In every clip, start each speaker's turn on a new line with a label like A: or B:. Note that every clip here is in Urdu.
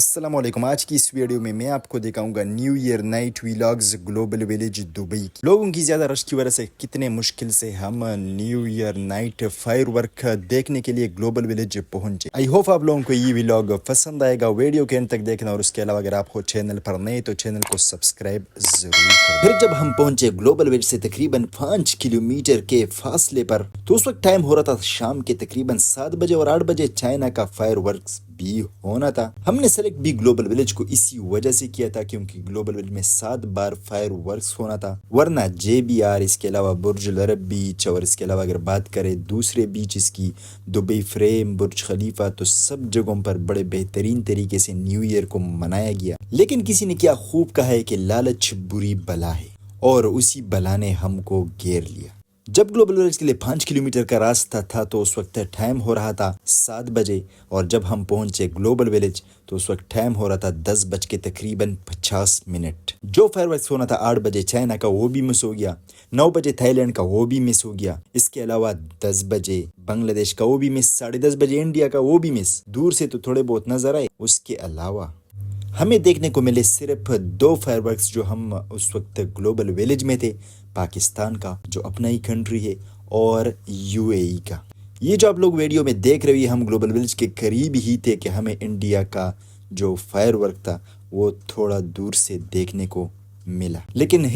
A: السلام علیکم. آج کی اس ویڈیو میں آپ کو دکھاؤں گا new year night vlogs Global Village Dubai کی. لوگوں کی زیادہ رش کی وجہ سے کتنے مشکل سے ہم new year night firework دیکھنے کے لیے گلوبل ویلیج پہنچے. آئی ہوپ آپ لوگوں کو یہ ویلاگ پسند آئے گا. ویڈیو کے اینڈ تک دیکھنا اور اس کے علاوہ اگر آپ کو چینل پر نئے تو چینل کو سبسکرائب ضرور کریں. پھر جب ہم پہنچے گلوبل ویلیج سے تقریباً 5 کلومیٹر کے فاصلے پر تو اس وقت ٹائم ہو رہا تھا شام کے تقریباً 7 بجے اور 8 بجے چائنا کا فائر ورکس بھی ہونا تھا. ہم نے سلیکٹ بھی گلوبل ویلیج کو اسی وجہ سے کیا تھا کیونکہ گلوبل ویلیج میں 7 بار فائر ورکس ہونا تھا. ورنہ JBR، اس کے علاوہ برج العرب بیچ، اور اس کے علاوہ اگر بات کریں دوسرے بیچز کی، دبئی فریم، برج خلیفہ، تو سب جگہوں پر بڑے بہترین طریقے سے نیو ایئر کو منایا گیا. لیکن کسی نے کیا خوب کہا ہے کہ لالچ بری بلا ہے، اور اسی بلا نے ہم کو گھیر لیا. جب گلوبل ویلیج کے لیے 5 کلومیٹر کا راستہ تھا تو اس وقت ٹائم ہو رہا تھا 7 بجے، اور جب ہم پہنچے گلوبل ویلیج تو اس وقت ٹائم ہو رہا تھا 10 بج کے تقریباً 50 منٹ. جو فائر ورکس ہونا تھا 8 بجے چائنا کا وہ بھی مس ہو گیا، 9 بجے تھائی لینڈ کا وہ بھی مس ہو گیا، اس کے علاوہ 10 بجے بنگلہ دیش کا وہ بھی مس، 10:30 بجے انڈیا کا وہ بھی مس. دور سے تو تھوڑے بہت نظر آئے. اس کے علاوہ ہمیں دیکھنے کو ملے صرف 2 فائر ورکس جو ہم اس وقت گلوبل ویلیج میں تھے، پاکستان کا جو اپنا ہی کنٹری ہے، اور UAE کا. یہ جو آپ لوگ ویڈیو میں دیکھ رہے ہیں ہم گلوبل ویلیج کے قریب ہی تھے کہ ہمیں انڈیا کا جو فائر ورک تھا وہ تھوڑا دور سے دیکھنے کو ملا. لیکن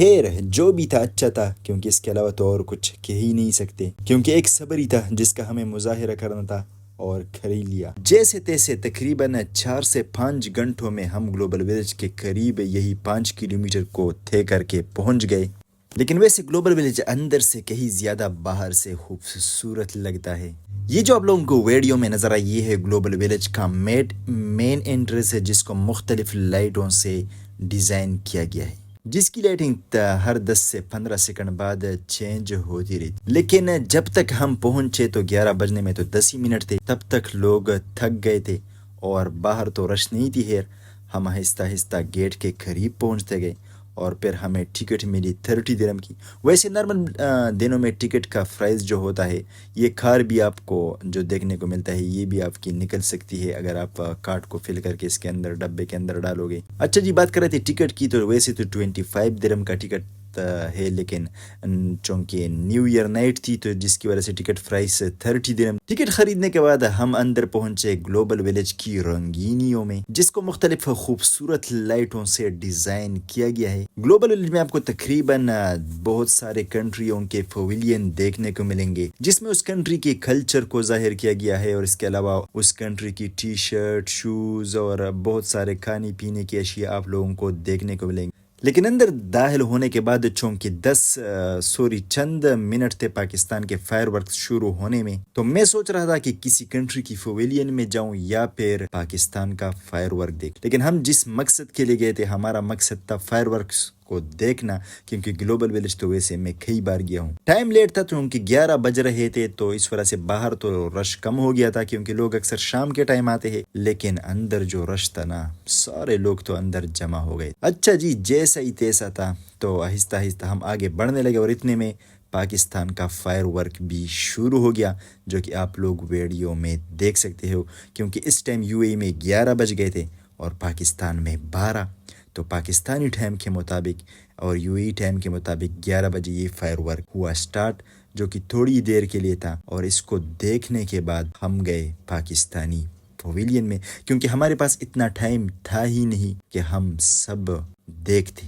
A: جو بھی تھا اچھا تھا، کیونکہ اس کے علاوہ تو اور کچھ کہہ ہی نہیں سکتے، کیونکہ ایک صبر ہی تھا جس کا ہمیں مظاہرہ کرنا تھا اور خرید لیا. جیسے تیسے تقریباً 4 سے 5 گھنٹوں میں ہم گلوبل ویلیج کے قریب یہی 5 کلومیٹر کو طے کر کے پہنچ گئے. لیکن ویسے گلوبل ویلیج اندر سے کہیں زیادہ باہر سے خوبصورت لگتا ہے. یہ جو آپ لوگوں کو ویڈیو میں نظر آئی یہ ہے گلوبل ویلیج کا مین انٹرنس ہے، جس کو مختلف لائٹوں سے ڈیزائن کیا گیا ہے، جس کی لائٹنگ ہر 10 سے 15 سیکنڈ بعد چینج ہوتی رہی. لیکن جب تک ہم پہنچے تو 11 بجنے میں تو 10 ہی منٹ تھے، تب تک لوگ تھک گئے تھے اور باہر تو رش نہیں تھی. ہم آہستہ آہستہ گیٹ کے قریب پہنچتے گئے اور پھر ہمیں ٹکٹ ملی 30 درہم کی. ویسے نارمل دنوں میں ٹکٹ کا پرائز جو ہوتا ہے، یہ کار بھی آپ کو جو دیکھنے کو ملتا ہے یہ بھی آپ کی نکل سکتی ہے اگر آپ کارٹ کو فل کر کے اس کے اندر ڈبے کے اندر ڈالو گے. اچھا جی، بات کر رہے تھے ٹکٹ کی، تو ویسے تو 25 درہم کا ٹکٹ ہے، لیکن چونکہ نیو ایئر نائٹ تھی تو جس کی وجہ سے ٹکٹ پرائس 30 درہم. ٹکٹ خریدنے کے بعد ہم اندر پہنچے گلوبل ویلیج کی رنگینیوں میں، جس کو مختلف خوبصورت لائٹوں سے ڈیزائن کیا گیا ہے. گلوبل ویلیج میں آپ کو تقریباً بہت سارے کنٹریوں کے پویلین دیکھنے کو ملیں گے، جس میں اس کنٹری کے کلچر کو ظاہر کیا گیا ہے، اور اس کے علاوہ اس کنٹری کی ٹی شرٹ، شوز اور بہت سارے کھانے پینے کی اشیاء آپ لوگوں کو دیکھنے کو ملیں گے. لیکن اندر داخل ہونے کے بعد چونکہ چند منٹ تھے پاکستان کے فائر ورکس شروع ہونے میں، تو میں سوچ رہا تھا کہ کسی کنٹری کی پویلین میں جاؤں یا پھر پاکستان کا فائر ورک دیکھ. لیکن ہم جس مقصد کے لیے گئے تھے، ہمارا مقصد تھا فائر ورکس کو دیکھنا، کیونکہ گلوبل ویلیج تو ویسے میں کئی بار گیا ہوں. ٹائم لیٹ تھا کیونکہ 11 بج رہے تھے، تو اس وجہ سے باہر تو رش کم ہو گیا تھا کیونکہ لوگ اکثر شام کے ٹائم آتے ہیں. لیکن اندر جو رش تھا نا، سارے لوگ تو اندر جمع ہو گئے. اچھا جی، جیسا ہی تیسا تھا تو آہستہ آہستہ ہم آگے بڑھنے لگے، اور اتنے میں پاکستان کا فائر ورک بھی شروع ہو گیا، جو کہ آپ لوگ ویڈیو میں دیکھ سکتے ہو. کیونکہ اس ٹائم UAE میں 11 بج گئے تھے اور پاکستان میں 12، تو پاکستانی ٹائم کے مطابق اور UAE ٹائم کے مطابق 11 بجے یہ فائر ورک ہوا سٹارٹ، جو کہ تھوڑی دیر کے لیے تھا. اور اس کو دیکھنے کے بعد ہم گئے پاکستانی پویلین میں، کیونکہ ہمارے پاس اتنا ٹائم تھا ہی نہیں کہ ہم سب دیکھتے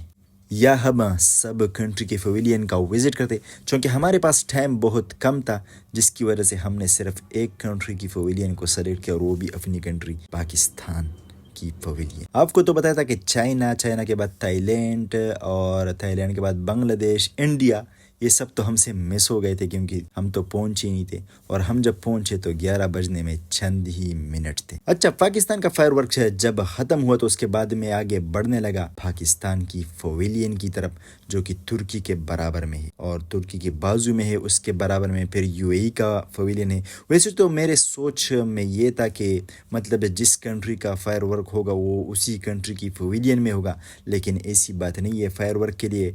A: یا ہم سب کنٹری کے پویلین کا وزٹ کرتے، چونکہ ہمارے پاس ٹائم بہت کم تھا، جس کی وجہ سے ہم نے صرف ایک کنٹری کی پویلین کو سلیکٹ کیا، اور وہ بھی اپنی کنٹری پاکستان کی پویلین. آپ کو تو بتایا تھا کہ چائنا کے بعد تھائی لینڈ، اور تھائی لینڈ کے بعد بنگلہ دیش، انڈیا، یہ سب تو ہم سے مس ہو گئے تھے کیونکہ ہم تو پہنچے ہی نہیں تھے، اور ہم جب پہنچے تو 11 بجنے میں چند ہی منٹ تھے. اچھا، پاکستان کا فائر ورک جب ختم ہوا تو اس کے بعد میں آگے بڑھنے لگا پاکستان کی پویلین کی طرف، جو کہ ترکی کے برابر میں ہے، اور ترکی کے بازو میں ہے، اس کے برابر میں پھر UAE کا پویلین ہے. ویسے تو میرے سوچ میں یہ تھا کہ مطلب جس کنٹری کا فائر ورک ہوگا وہ اسی کنٹری کی پویلین میں ہوگا، لیکن ایسی بات نہیں ہے. فائر ورک کے لیے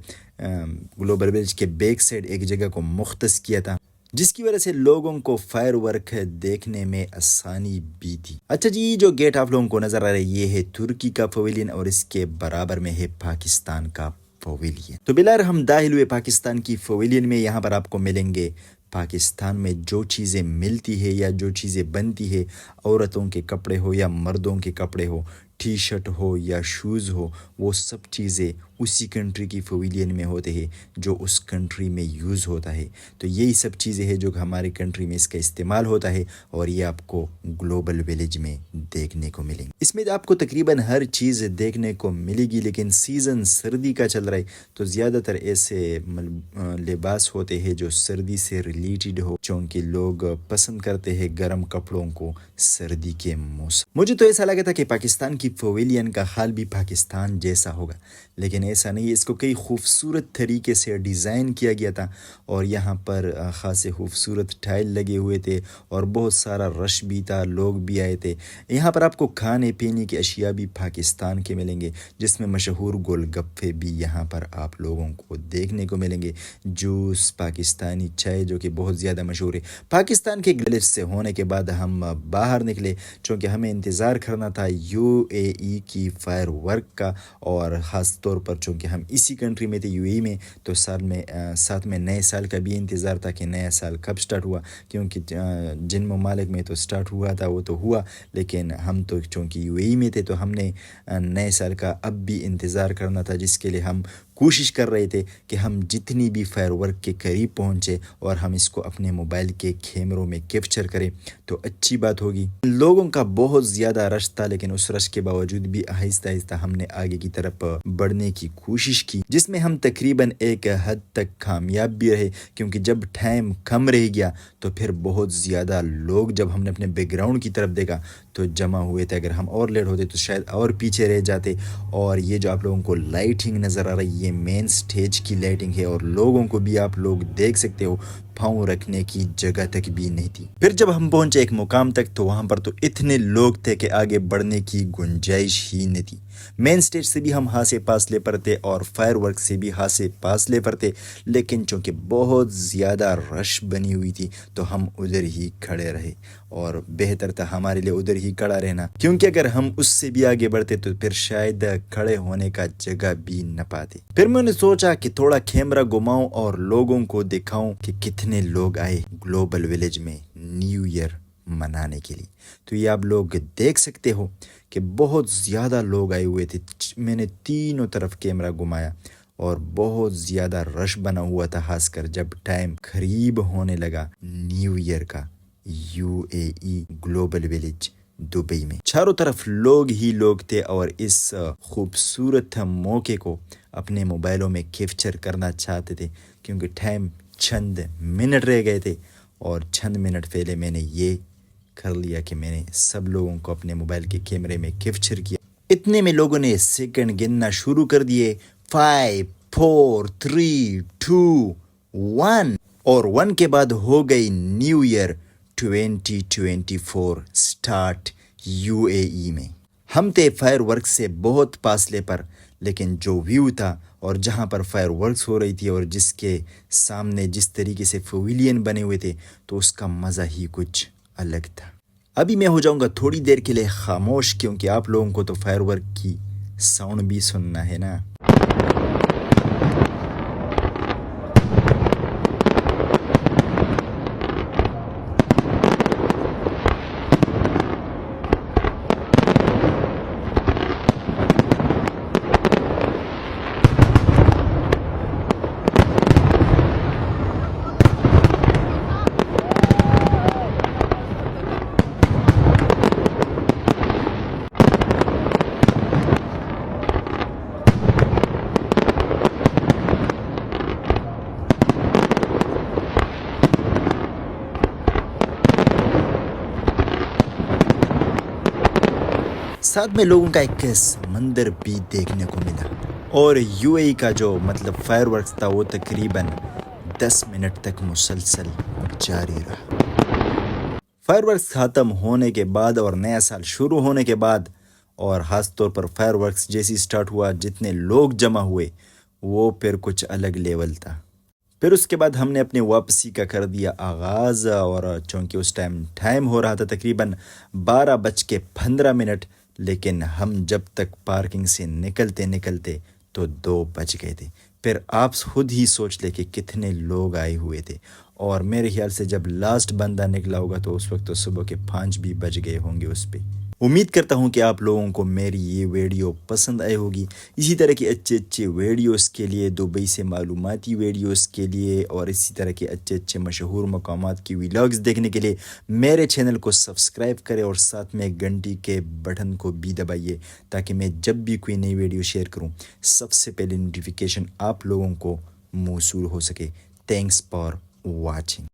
A: گلوبل ویلیج کے بیک سائڈ ایک جگہ کو مختص کیا تھا، جس کی وجہ سے لوگوں کو فائر ورک دیکھنے میں آسانی بھی تھی۔ اچھا جی، جو گیٹ آپ لوگوں کو نظر آ رہا ہے یہ ہے ترکی کا پویلین اور اس کے برابر میں ہے پاکستان کا پویلین۔ تو بلار ہم داخل ہوئے پاکستان کی پویلین میں۔ یہاں پر آپ کو ملیں گے پاکستان میں جو چیزیں ملتی ہے یا جو چیزیں بنتی ہے، عورتوں کے کپڑے ہو یا مردوں کے کپڑے ہو، ٹی شرٹ ہو یا شوز ہو، وہ سب چیزیں اسی کنٹری کی پویلین میں ہوتے ہیں جو اس کنٹری میں یوز ہوتا ہے۔ تو یہی سب چیزیں ہیں جو ہماری کنٹری میں اس کا استعمال ہوتا ہے اور یہ آپ کو گلوبل ویلیج میں دیکھنے کو ملیں گے۔ اس میں آپ کو تقریباً ہر چیز دیکھنے کو ملے گی، لیکن سیزن سردی کا چل رہا ہے تو زیادہ تر ایسے لباس ہوتے ہیں جو سردی سے ریلیٹڈ ہو، چونکہ لوگ پسند کرتے ہیں گرم کپڑوں کو سردی کے موسم۔ مجھے تو ایسا لگا تھا کہ پاکستان کی پویلین کا حال بھی پاکستان جیسا ہوگا، لیکن ایسا نہیں۔ اس کو کئی خوبصورت طریقے سے ڈیزائن کیا گیا تھا اور یہاں پر خاصے خوبصورت ٹائل لگے ہوئے تھے اور بہت سارا رش بھی تھا، لوگ بھی آئے تھے۔ یہاں پر آپ کو کھانے پینے کی اشیاء بھی پاکستان کے ملیں گے، جس میں مشہور گول گپے بھی یہاں پر آپ لوگوں کو دیکھنے کو ملیں گے۔ جوس، پاکستانی چائے جو کہ بہت زیادہ مشہور ہے۔ پاکستان کے گلیج سے ہونے کے بعد ہم باہر نکلے، چونکہ ہمیں انتظار کرنا تھا UAE کی فائر ورک کا، اور خاص طور پر چونکہ ہم اسی کنٹری میں تھے UAE میں، تو ساتھ میں نئے سال کا بھی انتظار تھا کہ نیا سال کب سٹارٹ ہوا، کیونکہ جن ممالک میں تو سٹارٹ ہوا تھا وہ تو ہوا، لیکن ہم تو چونکہ UAE میں تھے تو ہم نے نئے سال کا اب بھی انتظار کرنا تھا، جس کے لیے ہم کوشش کر رہے تھے کہ ہم جتنی بھی فائر ورک کے قریب پہنچے اور ہم اس کو اپنے موبائل کے کیمروں میں کیپچر کریں تو اچھی بات ہوگی۔ لوگوں کا بہت زیادہ رش تھا، لیکن اس رش کے باوجود بھی آہستہ آہستہ ہم نے آگے کی طرف بڑھنے کی کوشش کی، جس میں ہم تقریباً ایک حد تک کامیاب بھی رہے، کیونکہ جب ٹائم کم رہ گیا تو پھر بہت زیادہ لوگ، جب ہم نے اپنے بیک گراؤنڈ کی طرف دیکھا تو جمع ہوئے تھے۔ اگر ہم اور لیٹ ہوتے تو شاید اور پیچھے رہ جاتے۔ اور یہ جو آپ لوگوں کو لائٹنگ نظر آ رہی ہے، یہ مین سٹیج کی لائٹنگ ہے، اور لوگوں کو بھی آپ لوگ دیکھ سکتے ہو پاؤں رکھنے کی جگہ تک بھی نہیں تھی۔ پھر جب ہم پہنچے ایک مقام تک تو وہاں پر تو اتنے لوگ تھے کہ آگے بڑھنے کی گنجائش ہی نہیں تھی۔ مین سٹیج سے بھی ہم خاصے فاصلے پر تھے اور فائر ورک سے بھی خاصے فاصلے پر تھے، لیکن چونکہ بہت زیادہ رش بنی ہوئی تھی تو ہم ادھر ہی کھڑے رہے، اور بہتر تھا ہمارے لیے ادھر ہی کھڑا رہنا، کیونکہ اگر ہم اس سے بھی آگے بڑھتے تو پھر شاید کھڑے ہونے کا جگہ بھی نہ پاتے۔ پھر میں نے سوچا کہ تھوڑا کیمرہ گھماؤں اور لوگوں کو دکھاؤں کہ کتنے لوگ آئے گلوبل ویلیج میں نیو ایئر منانے کے لیے۔ تو یہ آپ لوگ دیکھ سکتے ہو کہ بہت زیادہ لوگ آئے ہوئے تھے۔ میں نے تینوں طرف کیمرہ گھمایا اور بہت زیادہ رش بنا ہوا تھا، خاص کر جب ٹائم قریب ہونے لگا نیو ایئر کا UAE گلوبل ویلیج دبئی میں۔ چاروں طرف لوگ ہی لوگ تھے، اور اس خوبصورت موقع کو اپنے موبائلوں میں کیپچر کرنا چاہتے تھے، کیونکہ ٹائم چند منٹ رہ گئے تھے، اور چند منٹ پہلے میں نے یہ کر لیا کہ میں نے سب لوگوں کو اپنے موبائل کے کیمرے میں کیپچر کیا۔ اتنے میں لوگوں نے سیکنڈ گننا شروع کر دیے، 5 4 3 2 1، اور 1 کے بعد ہو گئی نیو ایئر 2024 سٹارٹ UAE میں۔ ہم تھے فائر ورک سے بہت فاصلے پر، لیکن جو ویو تھا اور جہاں پر فائر ورکس ہو رہی تھی اور جس کے سامنے جس طریقے سے پویلین بنے ہوئے تھے تو اس کا مزہ ہی کچھ الگ تھا۔ ابھی میں ہو جاؤں گا تھوڑی دیر کے لیے خاموش، کیونکہ آپ لوگوں کو تو فائر ورک کی ساؤنڈ بھی سننا ہے نا۔ ساتھ میں لوگوں کا ایک سمندر بھی دیکھنے کو ملا، اور UAE کا جو فائر ورکس تھا وہ تقریباً 10 منٹ تک مسلسل جاری رہا۔ فائر ورکس ختم ہونے کے بعد اور نیا سال شروع ہونے کے بعد، اور خاص طور پر فائر ورکس جیسی سٹارٹ ہوا، جتنے لوگ جمع ہوئے وہ پھر کچھ الگ لیول تھا۔ پھر اس کے بعد ہم نے اپنے واپسی کا کر دیا آغاز، اور چونکہ اس ٹائم ہو رہا تھا تقریباً 12:15، لیکن ہم جب تک پارکنگ سے نکلتے تو 2 بج گئے تھے۔ پھر آپ خود ہی سوچ لے کہ کتنے لوگ آئے ہوئے تھے، اور میرے خیال سے جب لاسٹ بندہ نکلا ہوگا تو اس وقت تو صبح کے 5 بھی بج گئے ہوں گے اس پہ۔ امید کرتا ہوں کہ آپ لوگوں کو میری یہ ویڈیو پسند آئی ہوگی۔ اسی طرح کے اچھے ویڈیوز کے لیے، دبئی سے معلوماتی ویڈیوز کے لیے، اور اسی طرح کے اچھے مشہور مقامات کی ویلاگز دیکھنے کے لیے میرے چینل کو سبسکرائب کریں، اور ساتھ میں گھنٹی کے بٹن کو بھی دبائیے، تاکہ میں جب بھی کوئی نئی ویڈیو شیئر کروں سب سے پہلے نوٹیفیکیشن آپ لوگوں کو موصول ہو سکے۔ Thanks for watching.